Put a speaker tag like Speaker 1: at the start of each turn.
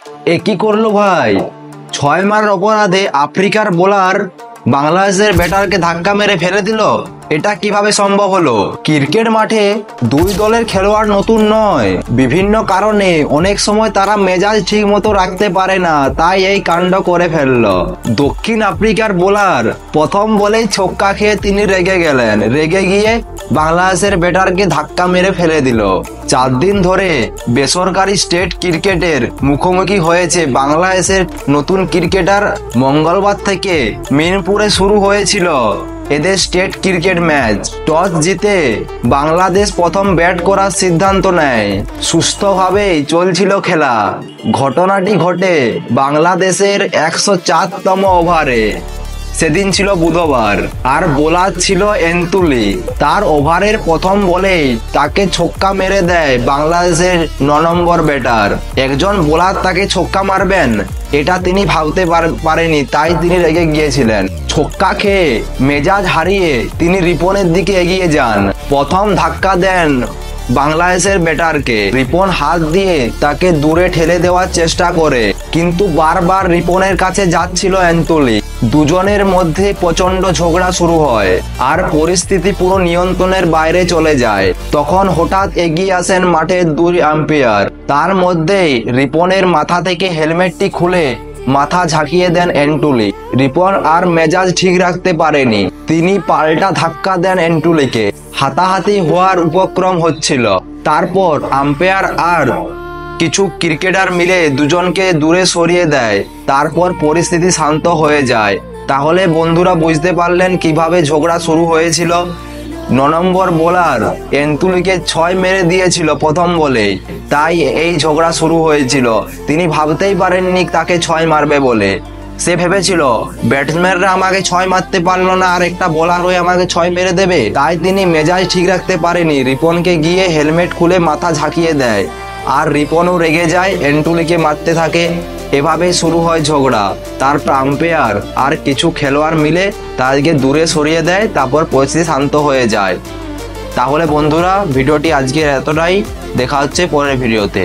Speaker 1: এ কি করলো ভাই? 6 মারের অপরাধে আফ্রিকার বোলার বাংলাদেশের ব্যাটারকে ধাক্কা মেরে ফেলে দিল। এটা কিভাবে সম্ভব হলো? ক্রিকেট মাঠে দুই দলের খেলোয়াড় নতুন নয়, বিভিন্ন কারণে অনেক সময় তারা মেজাজ ঠিক মতো রাখতে পারে না, তাই এই কাণ্ড করে ফেললো। দক্ষিণ আফ্রিকার বোলার প্রথম বলেই ছক্কা খেয়ে তিনি রেগে গেলেন, রেগে গিয়ে বাংলাদেশের ব্যাটারকে ধাক্কা মেরে ফেলে দিল। 4 দিন ধরে বেসরকারি স্টেট ক্রিকেটের মুখোমুখি হয়েছে বাংলাদেশের নতুন ক্রিকেটার। মঙ্গলবার থেকে মিরপুরে শুরু হয়েছিল এদের স্টেট ক্রিকেট ম্যাচ। টস জিতে বাংলাদেশ প্রথম ব্যাট করার সিদ্ধান্ত নেয়। সুস্থভাবেই চলছিল খেলা। ঘটনাটি ঘটে বাংলাদেশের 104তম ওভারে। সেদিন ছিল বুধবার, আর বোলার ছিল এন্তুলি। তার ওভারের প্রথম বলেই তাকে ছক্কা মেরে দেয় বাংলাদেশের 9 নম্বর ব্যাটার। একজন বোলার তাকে ছক্কা মারবেন এটা তিনি ভাবতে পারেনি, তাই তিনি রেগে গিয়েছিলেন। ছক্কা খেয়ে মেজাজ হারিয়ে তিনি রিপনের দিকে এগিয়ে যান। প্রথম ধাক্কা দেন বাংলাদেশের ব্যাটারকে। রিপন হাত দিয়ে তাকে দূরে ঠেলে দেওয়ার চেষ্টা করে, কিন্তু বারবার রিপনের কাছে যাচ্ছিল এন্তুলি। দুজনের মধ্যে প্রচন্ড ঝগড়া শুরু হয়, আর পরিস্থিতি পুরো নিয়ন্ত্রণের বাইরে চলে যায়। তখন হঠাৎ এগিয়ে আসেন মাঠের 2 আম্পায়ার। তার মধ্যেই রিপনের মাথা থেকে হেলমেটটি খুলে মাথা ঝাঁকিয়ে দেন এন্টুলি। রিপন আর মেজাজ ঠিক রাখতে পারেনি, তিনি পাল্টা ধাক্কা দেন এন্টুলিকে। হাতাহাতি হওয়ার উপক্রম হচ্ছিল। তারপর আম্পায়ার আর কিছু ক্রিকেটার মিলে দুজনকে দূরে সরিয়ে দেয়। তারপর পরিস্থিতি শান্ত হয়ে যায়। তাহলে বন্ধুরা বুঝতে পারলেন কিভাবে ঝগড়া শুরু হয়েছিল। 9 নম্বর বোলার এন্তুলিকে 6 মেরে দিয়েছিল প্রথম বলেই, তাই এই ঝগড়া শুরু হয়েছিল। তিনি ভাবতেই পারেননি তাকে 6 মারবে বলে। সে ভেবেছিল ব্যাটসম্যানরা আমাকে 6 মারতে পারলো না, আর একটা বোলার হয়ে আমাকে 6 মেরে দেবে। তাই তিনি মেজাজ ঠিক রাখতে পারেনি, রিপনকে গিয়ে হেলমেট খুলে মাথা ঝাঁকিয়ে দেয়। আর রিপনও রেগে যায়, এন্টুলিকে মারতে থাকে। এভাবে শুরু হয় ঝগড়া। তারপর আম্পায়ার আর কিছু খেলোয়াড় মিলে তাদেরকে দূরে সরিয়ে দেয়। তারপর পরিস্থিতি শান্ত হয়ে যায়। তাহলে বন্ধুরা ভিডিওটি আজকে এতটাই। দেখা হচ্ছে পরের ভিডিওতে।